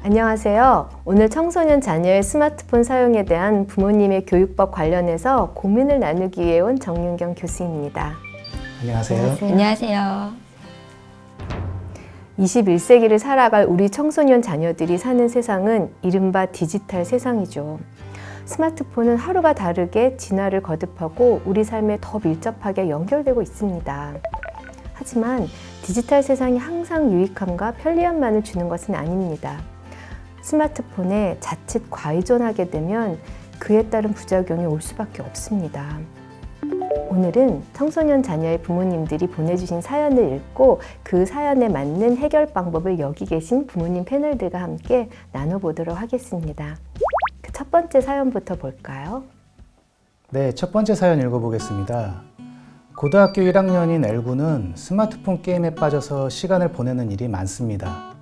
안녕하세요. 오늘 청소년 자녀의 스마트폰 사용에 대한 부모님의 교육법 관련해서 고민을 나누기 위해 온 정윤경 교수입니다. 안녕하세요. 안녕하세요. 21세기를 살아갈 우리 청소년 자녀들이 사는 세상은 이른바 디지털 세상이죠. 스마트폰은 하루가 다르게 진화를 거듭하고 우리 삶에 더 밀접하게 연결되고 있습니다. 하지만 디지털 세상이 항상 유익함과 편리함만을 주는 것은 아닙니다. 스마트폰에 자칫 과의존하게 되면 그에 따른 부작용이 올 수밖에 없습니다. 오늘은 청소년 자녀의 부모님들이 보내주신 사연을 읽고 그 사연에 맞는 해결 방법을 여기 계신 부모님 패널들과 함께 나눠보도록 하겠습니다. 그 첫 번째 사연부터 볼까요? 네, 첫 번째 사연 읽어보겠습니다. 고등학교 1학년인 L군은 스마트폰 게임에 빠져서 시간을 보내는 일이 많습니다.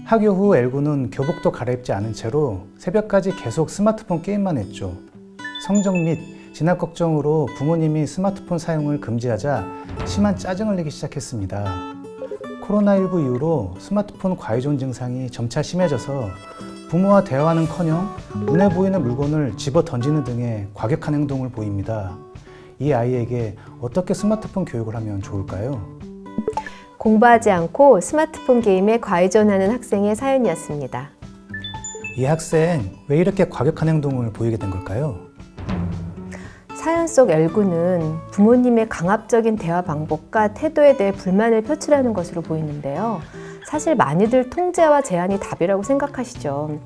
학교 후 L군은 교복도 갈아입지 않은 채로 새벽까지 계속 스마트폰 게임만 했죠. 성적 및 진학 걱정으로 부모님이 스마트폰 사용을 금지하자 심한 짜증을 내기 시작했습니다. 코로나19 이후로 스마트폰 과의존 증상이 점차 심해져서 부모와 대화하는커녕 눈에 보이는 물건을 집어 던지는 등의 과격한 행동을 보입니다. 이 아이에게 어떻게 스마트폰 교육을 하면 좋을까요? 공부하지 않고 스마트폰 게임에 과의존하는 학생의 사연이었습니다. 이 학생 왜 이렇게 과격한 행동을 보이게 된 걸까요? 사연 속 L군은 부모님의 강압적인 대화 방법과 태도에 대해 불만을 표출하는 것으로 보이는데요. 사실 많이들 통제와 제한이 답이라고 생각하시죠.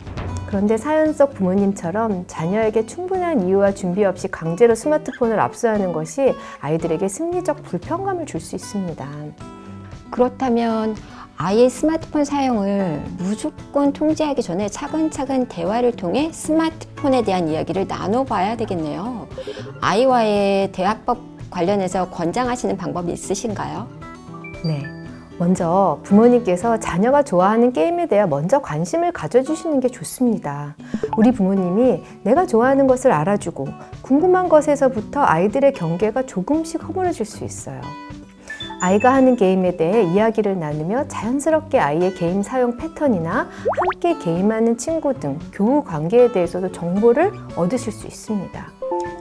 그런데 사연 속 부모님처럼 자녀에게 충분한 이유와 준비 없이 강제로 스마트폰을 압수하는 것이 아이들에게 심리적 불편감을 줄 수 있습니다. 그렇다면 아이의 스마트폰 사용을 무조건 통제하기 전에 차근차근 대화를 통해 스마트폰에 대한 이야기를 나눠봐야 되겠네요. 아이와의 대화법 관련해서 권장하시는 방법이 있으신가요? 네. 먼저 부모님께서 자녀가 좋아하는 게임에 대해 먼저 관심을 가져주시는 게 좋습니다. 우리 부모님이 내가 좋아하는 것을 알아주고 궁금한 것에서부터 아이들의 경계가 조금씩 허물어질 수 있어요. 아이가 하는 게임에 대해 이야기를 나누며 자연스럽게 아이의 게임 사용 패턴이나 함께 게임하는 친구 등 교우 관계에 대해서도 정보를 얻으실 수 있습니다.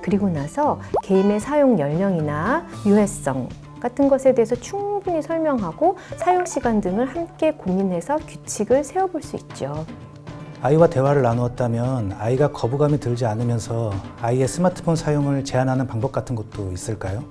그리고 나서 게임의 사용 연령이나 유해성 같은 것에 대해서 충분히 설명하고 사용 시간 등을 함께 고민해서 규칙을 세워볼 수 있죠. 아이와 대화를 나누었다면 아이가 거부감이 들지 않으면서 아이의 스마트폰 사용을 제한하는 방법 같은 것도 있을까요?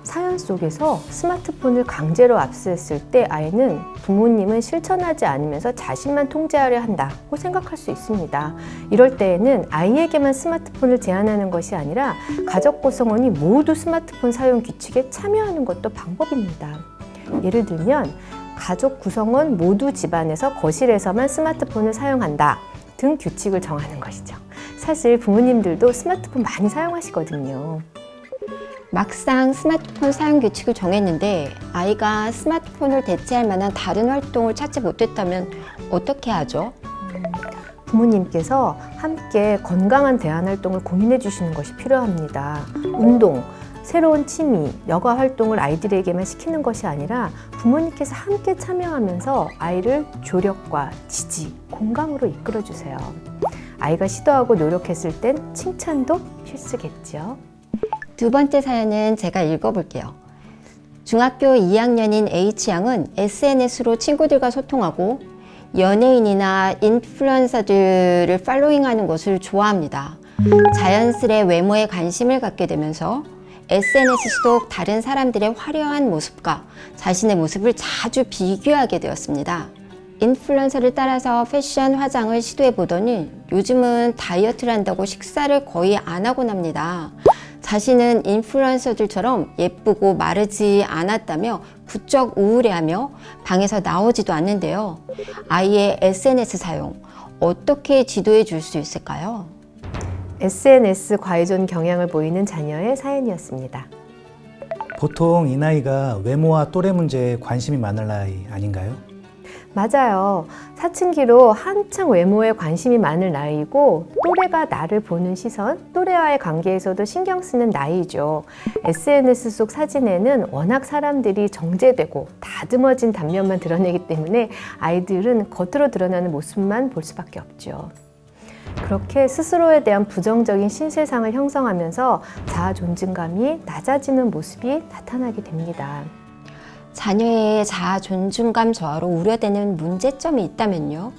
사연 속에서 스마트폰을 강제로 압수했을 때 아이는 부모님은 실천하지 않으면서 자신만 통제하려 한다고 생각할 수 있습니다. 이럴 때에는 아이에게만 스마트폰을 제한하는 것이 아니라 가족 구성원이 모두 스마트폰 사용 규칙에 참여하는 것도 방법입니다. 예를 들면 가족 구성원 모두 집안에서 거실에서만 스마트폰을 사용한다 등 규칙을 정하는 것이죠. 사실 부모님들도 스마트폰 많이 사용하시거든요. 막상 스마트폰 사용 규칙을 정했는데 아이가 스마트폰을 대체할 만한 다른 활동을 찾지 못했다면 어떻게 하죠? 부모님께서 함께 건강한 대안 활동을 고민해 주시는 것이 필요합니다. 운동, 새로운 취미, 여가 활동을 아이들에게만 시키는 것이 아니라 부모님께서 함께 참여하면서 아이를 조력과 지지, 공감으로 이끌어 주세요. 아이가 시도하고 노력했을 땐 칭찬도 필수겠죠. 두 번째 사연은 제가 읽어볼게요. 중학교 2학년인 H양은 SNS로 친구들과 소통하고 연예인이나 인플루언서들을 팔로잉하는 것을 좋아합니다. 자연스레 외모에 관심을 갖게 되면서 SNS 속 다른 사람들의 화려한 모습과 자신의 모습을 자주 비교하게 되었습니다. 인플루언서를 따라서 패션 화장을 시도해 보더니 요즘은 다이어트를 한다고 식사를 거의 안 하곤 합니다. 자신은 인플루언서들처럼 예쁘고 마르지 않았다며 부쩍 우울해하며 방에서 나오지도 않는데요. 아이의 SNS 사용 어떻게 지도해 줄 수 있을까요? SNS 과의존 경향을 보이는 자녀의 사연이었습니다. 보통 이 나이가 외모와 또래 문제에 관심이 많을 나이 아닌가요? 맞아요. 사춘기로 한창 외모에 관심이 많을 나이고 또래가 나를 보는 시선, 또래와의 관계에서도 신경 쓰는 나이죠. SNS 속 사진에는 워낙 사람들이 정제되고 다듬어진 단면만 드러내기 때문에 아이들은 겉으로 드러나는 모습만 볼 수밖에 없죠. 그렇게 스스로에 대한 부정적인 신세상을 형성하면서 자아 존중감이 낮아지는 모습이 나타나게 됩니다. 자녀의 자아 존중감 저하로 우려되는 문제점이 있다면요?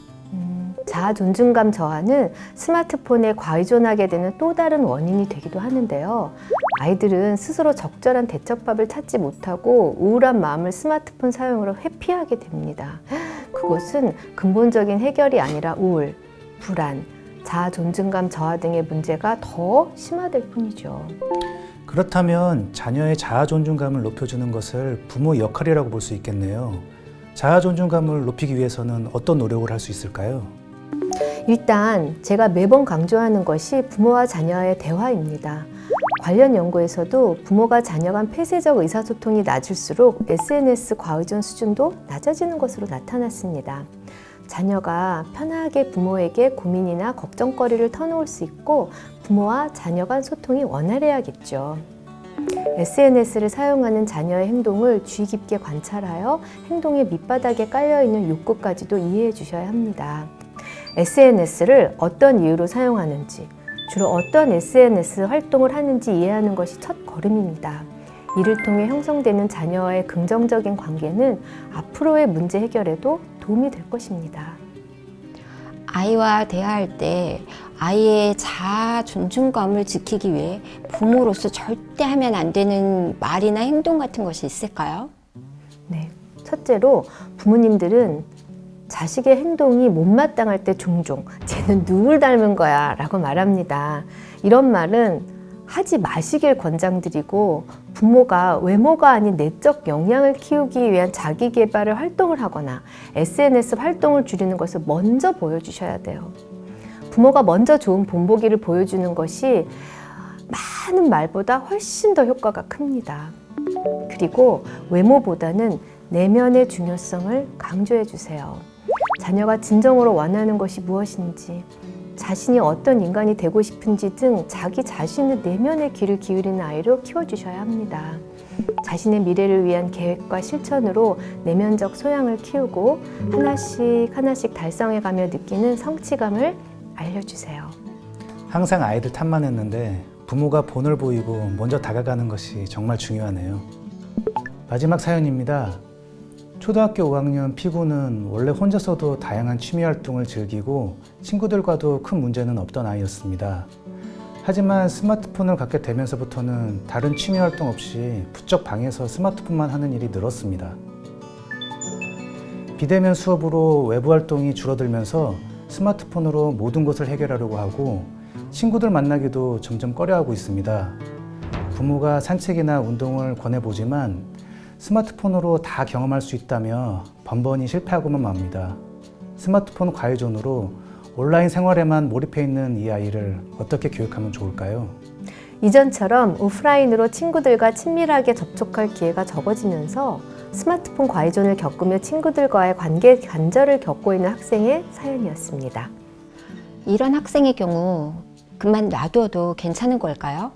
자아 존중감 저하는 스마트폰에 과의존하게 되는 또 다른 원인이 되기도 하는데요. 아이들은 스스로 적절한 대처법을 찾지 못하고 우울한 마음을 스마트폰 사용으로 회피하게 됩니다. 그것은 근본적인 해결이 아니라 우울, 불안, 자아 존중감 저하 등의 문제가 더 심화될 뿐이죠. 그렇다면 자녀의 자아 존중감을 높여주는 것을 부모의 역할이라고 볼 수 있겠네요. 자아 존중감을 높이기 위해서는 어떤 노력을 할 수 있을까요? 일단 제가 매번 강조하는 것이 부모와 자녀의 대화입니다. 관련 연구에서도 부모가 자녀 간 폐쇄적 의사소통이 낮을수록 SNS 과의존 수준도 낮아지는 것으로 나타났습니다. 자녀가 편하게 부모에게 고민이나 걱정거리를 터놓을 수 있고 부모와 자녀 간 소통이 원활해야겠죠. SNS를 사용하는 자녀의 행동을 주의 깊게 관찰하여 행동의 밑바닥에 깔려있는 욕구까지도 이해해 주셔야 합니다. SNS를 어떤 이유로 사용하는지, 주로 어떤 SNS 활동을 하는지 이해하는 것이 첫 걸음입니다. 이를 통해 형성되는 자녀와의 긍정적인 관계는 앞으로의 문제 해결에도 도움이 될 것입니다. 아이와 대화할 때 아이의 자아 존중감을 지키기 위해 부모로서 절대 하면 안 되는 말이나 행동 같은 것이 있을까요? 네. 첫째로 부모님들은 자식의 행동이 못마땅할 때 종종 쟤는 누굴 닮은 거야 라고 말합니다. 이런 말은 하지 마시길 권장드리고 부모가 외모가 아닌 내적 역량을 키우기 위한 자기 개발을 활동을 하거나 SNS 활동을 줄이는 것을 먼저 보여주셔야 돼요. 부모가 먼저 좋은 본보기를 보여주는 것이 많은 말보다 훨씬 더 효과가 큽니다. 그리고 외모보다는 내면의 중요성을 강조해 주세요. 자녀가 진정으로 원하는 것이 무엇인지, 자신이 어떤 인간이 되고 싶은지 등 자기 자신의 내면의 귀를 기울이는 아이로 키워주셔야 합니다. 자신의 미래를 위한 계획과 실천으로 내면적 소양을 키우고 하나씩 달성해가며 느끼는 성취감을 알려주세요. 항상 아이들 탓만 했는데 부모가 본을 보이고 먼저 다가가는 것이 정말 중요하네요. 마지막 사연입니다. 초등학교 5학년 피구는 원래 혼자서도 다양한 취미 활동을 즐기고 친구들과도 큰 문제는 없던 아이였습니다. 하지만 스마트폰을 갖게 되면서부터는 다른 취미 활동 없이 부쩍 방에서 스마트폰만 하는 일이 늘었습니다. 비대면 수업으로 외부 활동이 줄어들면서 스마트폰으로 모든 것을 해결하려고 하고 친구들 만나기도 점점 꺼려하고 있습니다. 부모가 산책이나 운동을 권해보지만 스마트폰으로 다 경험할 수 있다며 번번이 실패하고만 맙니다. 스마트폰 과의존으로 온라인 생활에만 몰입해 있는 이 아이를 어떻게 교육하면 좋을까요? 이전처럼 오프라인으로 친구들과 친밀하게 접촉할 기회가 적어지면서 스마트폰 과의존을 겪으며 친구들과의 관계 단절을 겪고 있는 학생의 사연이었습니다. 이런 학생의 경우 그만 놔둬도 괜찮은 걸까요?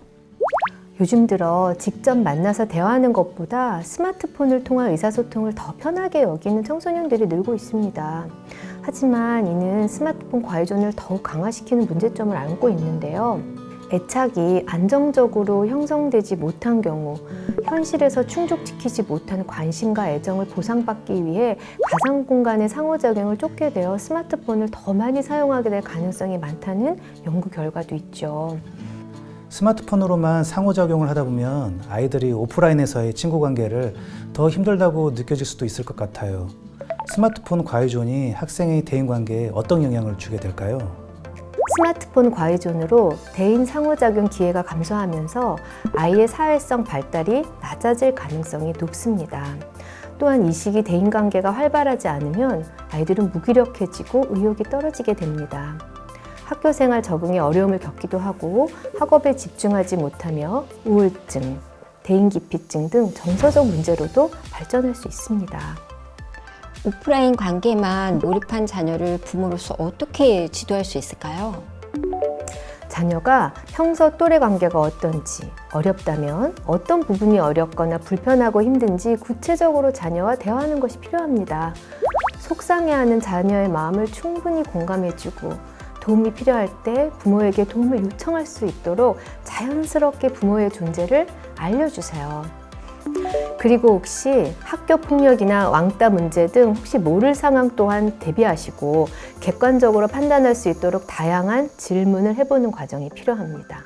요즘 들어 직접 만나서 대화하는 것보다 스마트폰을 통한 의사소통을 더 편하게 여기는 청소년들이 늘고 있습니다. 하지만 이는 스마트폰 과의존을 더욱 강화시키는 문제점을 안고 있는데요. 애착이 안정적으로 형성되지 못한 경우 현실에서 충족시키지 못한 관심과 애정을 보상받기 위해 가상 공간의 상호작용을 쫓게 되어 스마트폰을 더 많이 사용하게 될 가능성이 많다는 연구 결과도 있죠. 스마트폰으로만 상호작용을 하다 보면 아이들이 오프라인에서의 친구 관계를 더 힘들다고 느껴질 수도 있을 것 같아요. 스마트폰 과의존이 학생의 대인관계에 어떤 영향을 주게 될까요? 스마트폰 과의존으로 대인 상호작용 기회가 감소하면서 아이의 사회성 발달이 낮아질 가능성이 높습니다. 또한 이 시기 대인관계가 활발하지 않으면 아이들은 무기력해지고 의욕이 떨어지게 됩니다. 학교 생활 적응에 어려움을 겪기도 하고 학업에 집중하지 못하며 우울증, 대인기피증 등 정서적 문제로도 발전할 수 있습니다. 오프라인 관계만 몰입한 자녀를 부모로서 어떻게 지도할 수 있을까요? 자녀가 평소 또래 관계가 어떤지, 어렵다면 어떤 부분이 어렵거나 불편하고 힘든지 구체적으로 자녀와 대화하는 것이 필요합니다. 속상해하는 자녀의 마음을 충분히 공감해주고 도움이 필요할 때 부모에게 도움을 요청할 수 있도록 자연스럽게 부모의 존재를 알려주세요. 그리고 혹시 학교 폭력이나 왕따 문제 등 혹시 모를 상황 또한 대비하시고 객관적으로 판단할 수 있도록 다양한 질문을 해보는 과정이 필요합니다.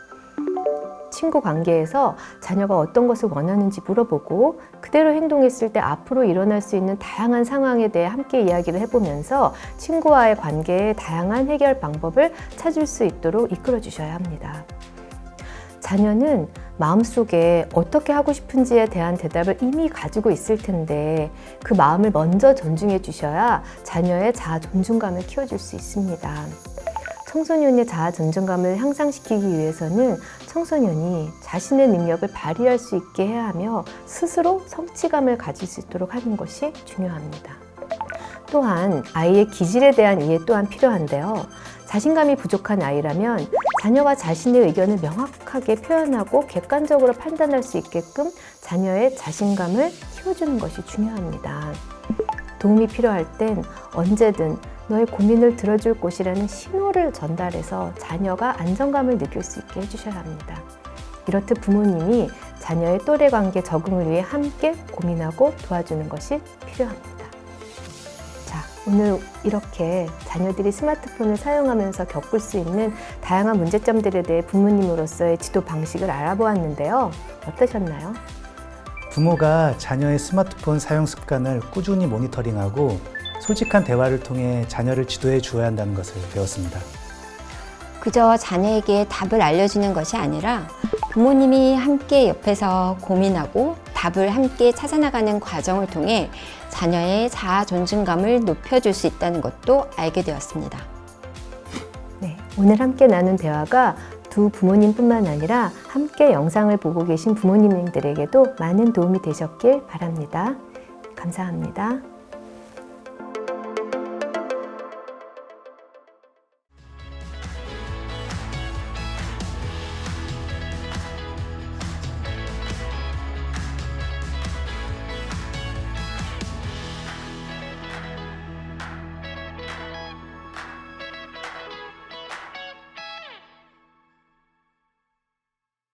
친구 관계에서 자녀가 어떤 것을 원하는지 물어보고 그대로 행동했을 때 앞으로 일어날 수 있는 다양한 상황에 대해 함께 이야기를 해보면서 친구와의 관계의 다양한 해결 방법을 찾을 수 있도록 이끌어 주셔야 합니다. 자녀는 마음속에 어떻게 하고 싶은지에 대한 대답을 이미 가지고 있을 텐데 그 마음을 먼저 존중해 주셔야 자녀의 자아 존중감을 키워줄 수 있습니다. 청소년의 자아 존중감을 향상시키기 위해서는 청소년이 자신의 능력을 발휘할 수 있게 해야 하며 스스로 성취감을 가질 수 있도록 하는 것이 중요합니다. 또한 아이의 기질에 대한 이해 또한 필요한데요. 자신감이 부족한 아이라면 자녀가 자신의 의견을 명확하게 표현하고 객관적으로 판단할 수 있게끔 자녀의 자신감을 키워주는 것이 중요합니다. 도움이 필요할 땐 언제든 너의 고민을 들어줄 곳이라는 신호를 전달해서 자녀가 안정감을 느낄 수 있게 해주셔야 합니다. 이렇듯 부모님이 자녀의 또래 관계 적응을 위해 함께 고민하고 도와주는 것이 필요합니다. 자, 오늘 이렇게 자녀들이 스마트폰을 사용하면서 겪을 수 있는 다양한 문제점들에 대해 부모님으로서의 지도 방식을 알아보았는데요. 어떠셨나요? 부모가 자녀의 스마트폰 사용 습관을 꾸준히 모니터링하고 솔직한 대화를 통해 자녀를 지도해 주어야 한다는 것을 배웠습니다. 그저 자녀에게 답을 알려주는 것이 아니라 부모님이 함께 옆에서 고민하고 답을 함께 찾아나가는 과정을 통해 자녀의 자아 존중감을 높여줄 수 있다는 것도 알게 되었습니다. 네, 오늘 함께 나눈 대화가 두 부모님뿐만 아니라 함께 영상을 보고 계신 부모님들에게도 많은 도움이 되셨길 바랍니다. 감사합니다.